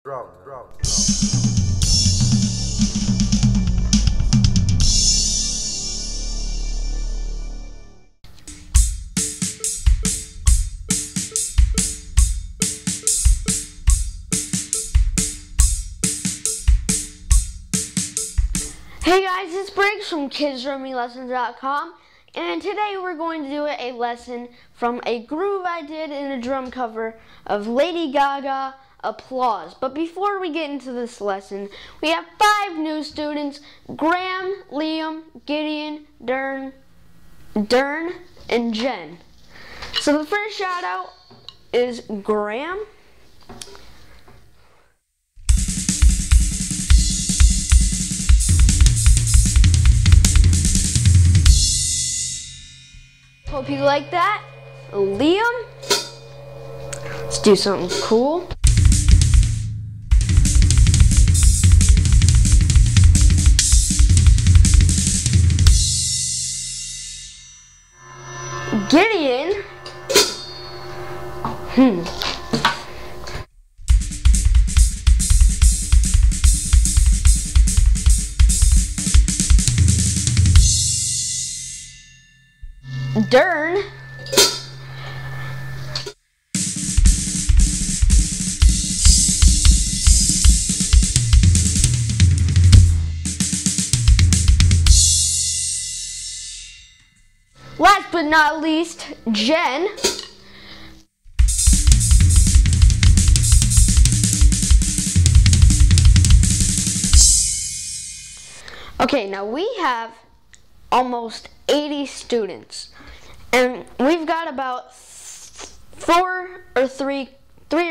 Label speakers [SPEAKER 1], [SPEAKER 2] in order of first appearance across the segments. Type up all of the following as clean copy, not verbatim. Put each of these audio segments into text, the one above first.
[SPEAKER 1] Drum.
[SPEAKER 2] Hey guys, it's Briggs from KidsDrummingLessons.com, and today we're going to do a lesson from a groove I did in a drum cover of Lady Gaga Applause. But before we get into this lesson, we have 5 new students: Graham, Liam, Gideon, Dern, and Jen. So the first shout out is Graham. Hope you like that. Liam, let's do something cool. Gideon, Dern, last but not least, Jen. Okay, now we have almost 80 students, and we've got about 3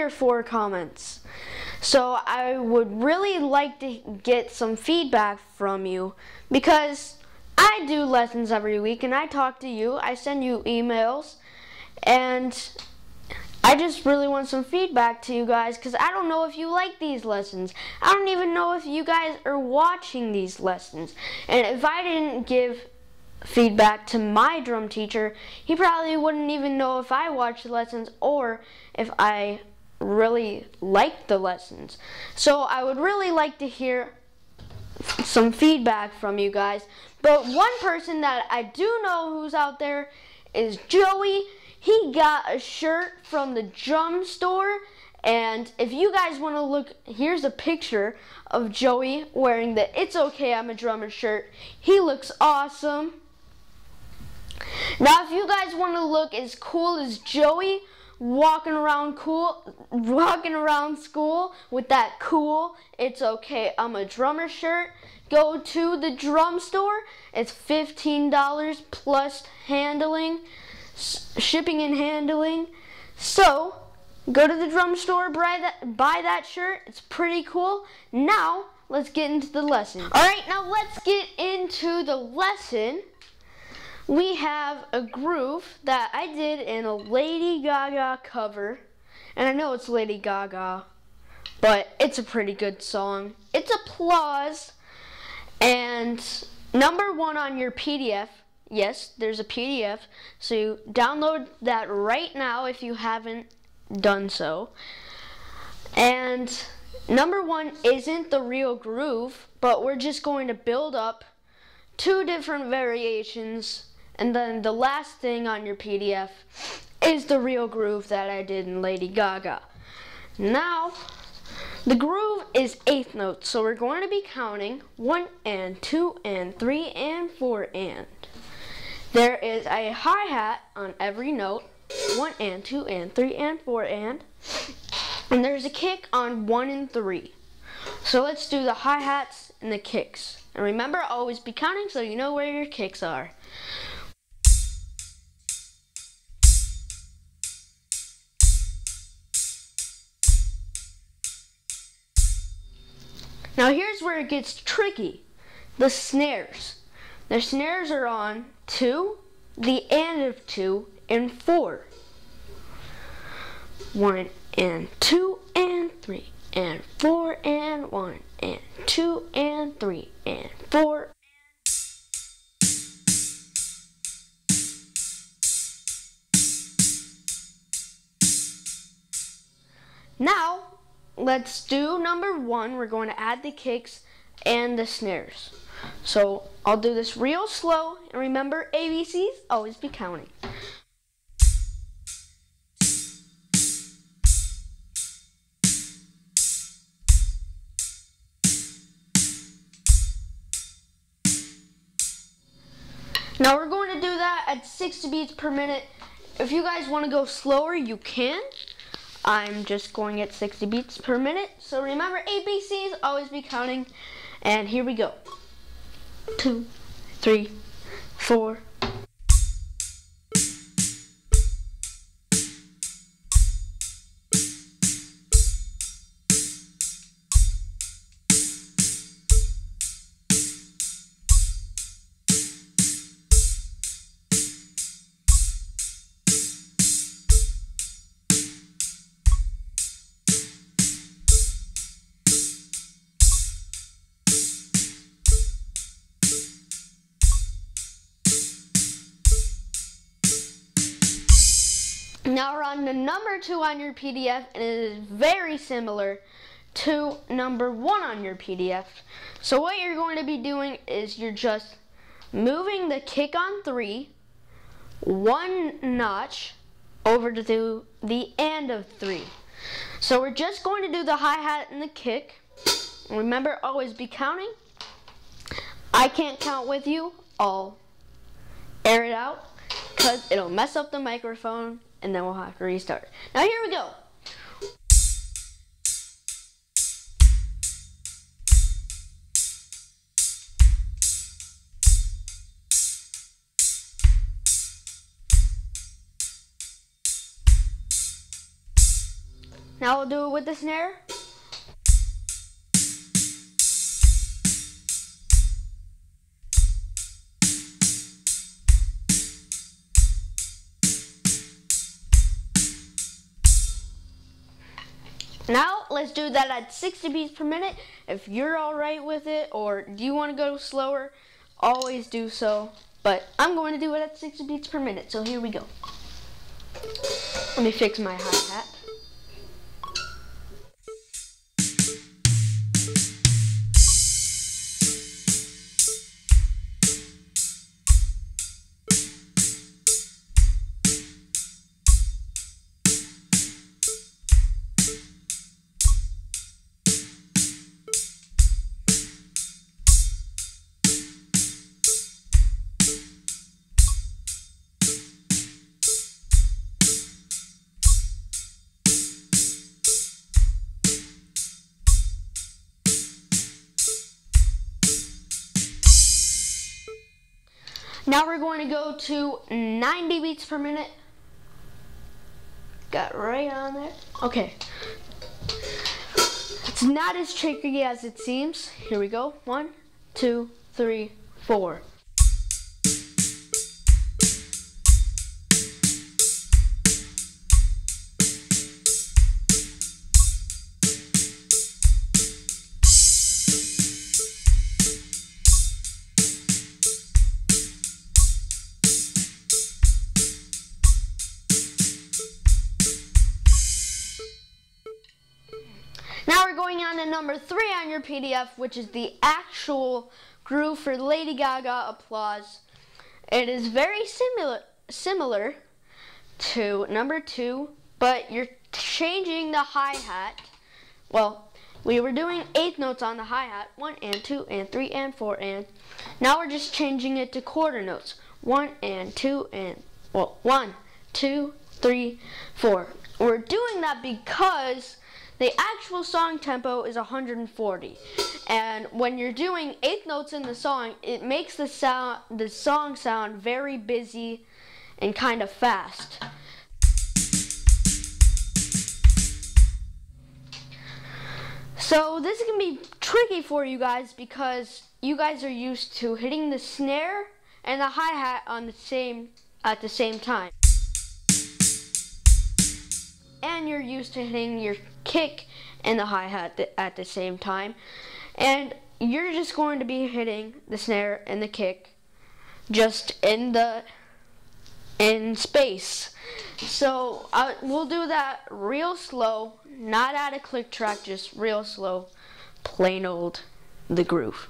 [SPEAKER 2] or 4 comments. So I would really like to get some feedback from you, because I do lessons every week and I talk to you, I send you emails, and I just really want some feedback to you guys, because I don't know if you like these lessons. I don't even know if you guys are watching these lessons. And if I didn't give feedback to my drum teacher, he probably wouldn't even know if I watched the lessons or if I really liked the lessons. So I would really like to hear some feedback from you guys. But one person that I do know who's out there is Joey. He got a shirt from the drum store, and if you guys want to look, here's a picture of Joey wearing the "It's Okay, I'm a Drummer" shirt. He looks awesome. Now if you guys want to look as cool as Joey, walking around school with that cool "It's Okay, I'm a Drummer" shirt, go to the drum store. It's $15 plus handling, shipping and handling. So go to the drum store, buy that shirt. It's pretty cool. Now let's get into the lesson. Alright, now let's get into the lesson. We have a groove that I did in a Lady Gaga cover, and I know it's Lady Gaga, but it's a pretty good song. It's Applause, and number 1 on your PDF. Yes, there's a PDF, so you download that right now if you haven't done so. And number 1 isn't the real groove, but we're just going to build up 2 different variations, and then the last thing on your PDF is the real groove that I did in Lady Gaga. Now, the groove is 8th notes, so we're going to be counting 1 and 2 and 3 and 4 and. There is a hi-hat on every note, 1 and 2 and 3 and 4 and there's a kick on 1 and 3. So let's do the hi-hats and the kicks. And remember, always be counting so you know where your kicks are. Now here's where it gets tricky. The snares. The snares are on 2, the and of 2, and 4. 1 and 2 and 3 and 4 and 1 and 2 and 3 and 4. Now let's do number 1. We're going to add the kicks and the snares. So I'll do this real slow, and remember, ABCs, always be counting. Now we're going to do that at 60 beats per minute. If you guys want to go slower, you can. I'm just going at 60 beats per minute. So remember, ABCs, always be counting. And here we go. 2, 3, 4. Now we're on to number 2 on your PDF, and it is very similar to number 1 on your PDF. So what you're going to be doing is you're just moving the kick on 3, 1 notch over to the and of 3. So we're just going to do the hi-hat and the kick. Remember, always be counting. I can't count with you. I'll air it out because it'll mess up the microphone, and then we'll have to restart. Now here we go. Now we'll do it with the snare. Now let's do that at 60 beats per minute. If you're alright with it, or do you want to go slower, always do so. But I'm going to do it at 60 beats per minute, so here we go. Let me fix my hi-hat. Now we're going to go to 90 beats per minute. Got right on there. Okay. It's not as tricky as it seems. Here we go. 1, 2, 3, 4. Now we're going on to number 3 on your PDF, which is the actual groove for Lady Gaga Applause. It is very similar to number 2, but you're changing the hi-hat. Well, we were doing 8th notes on the hi-hat, 1 and 2 and 3 and 4 and. Now we're just changing it to quarter notes, 1 and 2 and, well, 1, 2, 3, 4. We're doing that because the actual song tempo is 140, and when you're doing 8th notes in the song, it makes the song sound very busy and kind of fast. So this can be tricky for you guys because you guys are used to hitting the snare and the hi-hat at the same time. And you're used to hitting your kick and the hi-hat at the same time. And you're just going to be hitting the snare and the kick just in space. So we'll do that real slow. not at a click track, just real slow, plain old the groove.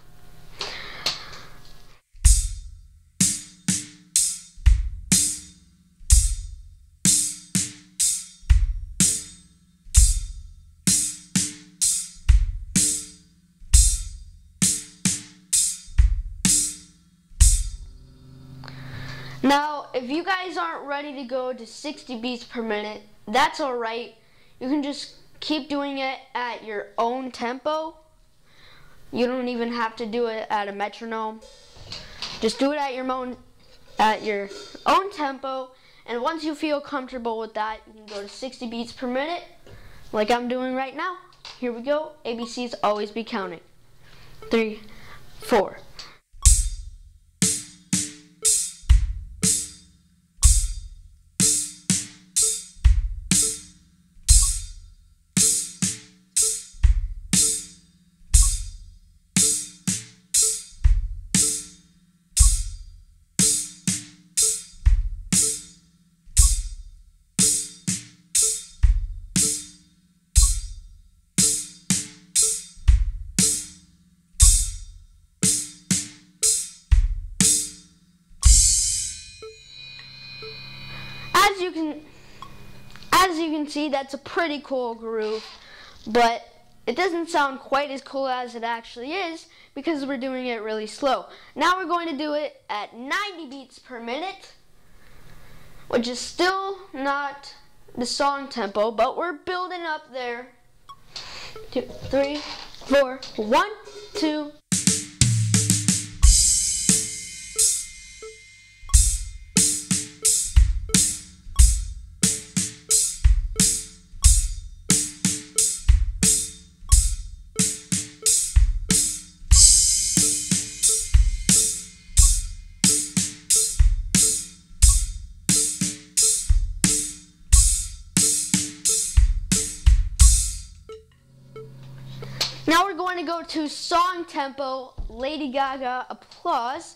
[SPEAKER 2] Now, if you guys aren't ready to go to 60 beats per minute, that's alright. You can just keep doing it at your own tempo. You don't even have to do it at a metronome. Just do it at your own tempo, and once you feel comfortable with that, you can go to 60 beats per minute, like I'm doing right now. Here we go. ABCs always be counting. 3, 4. As you can see, that's a pretty cool groove, but it doesn't sound quite as cool as it actually is because we're doing it really slow. Now we're going to do it at 90 beats per minute, which is still not the song tempo, but we're building up there. 2, 3, 4, 1, 2. Now we're going to go to song tempo, Lady Gaga Applause,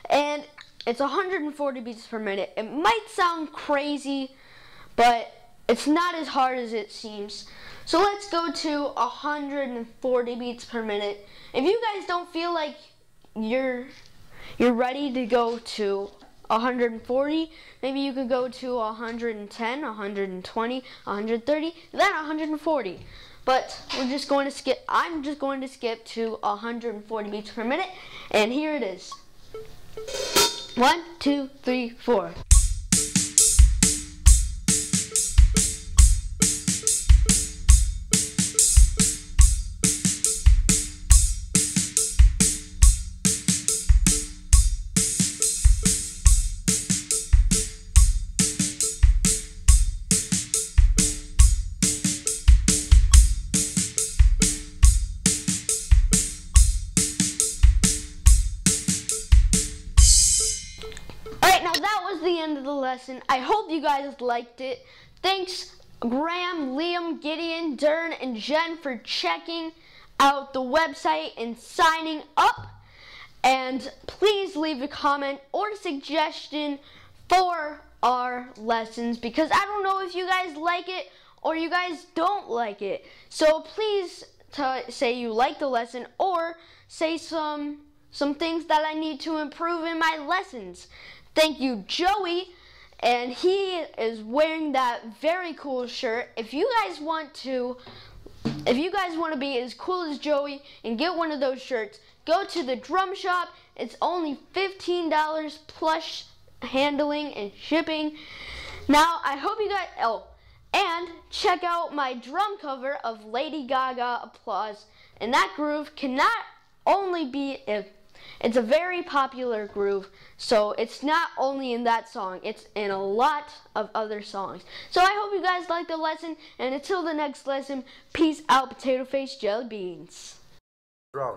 [SPEAKER 2] and it's 140 beats per minute. It might sound crazy, but it's not as hard as it seems. So let's go to 140 beats per minute. If you guys don't feel like you're ready to go to 140, maybe you could go to 110, 120, 130, then 140. But I'm just going to skip to 140 beats per minute, and here it is. 1, 2, 3, 4. Alright, now that was the end of the lesson. I hope you guys liked it. Thanks Graham, Liam, Gideon, Dern, and Jen for checking out the website and signing up. And please leave a comment or a for our lessons, because I don't know if you guys like it or you guys don't like it. So please say you like the lesson or say some things that I need to improve in my lessons. Thank you, Joey, and he is wearing that very cool shirt. If you guys want to be as cool as Joey and get one of those shirts, go to the drum shop. It's only $15 plus handling and shipping. Now, I hope you guys, and check out my drum cover of Lady Gaga Applause. And that groove cannot only be it's a very popular groove, so it's not only in that song, it's in a lot of other songs. So I hope you guys liked the lesson, and until the next lesson, peace out, potato face jelly beans. Drum.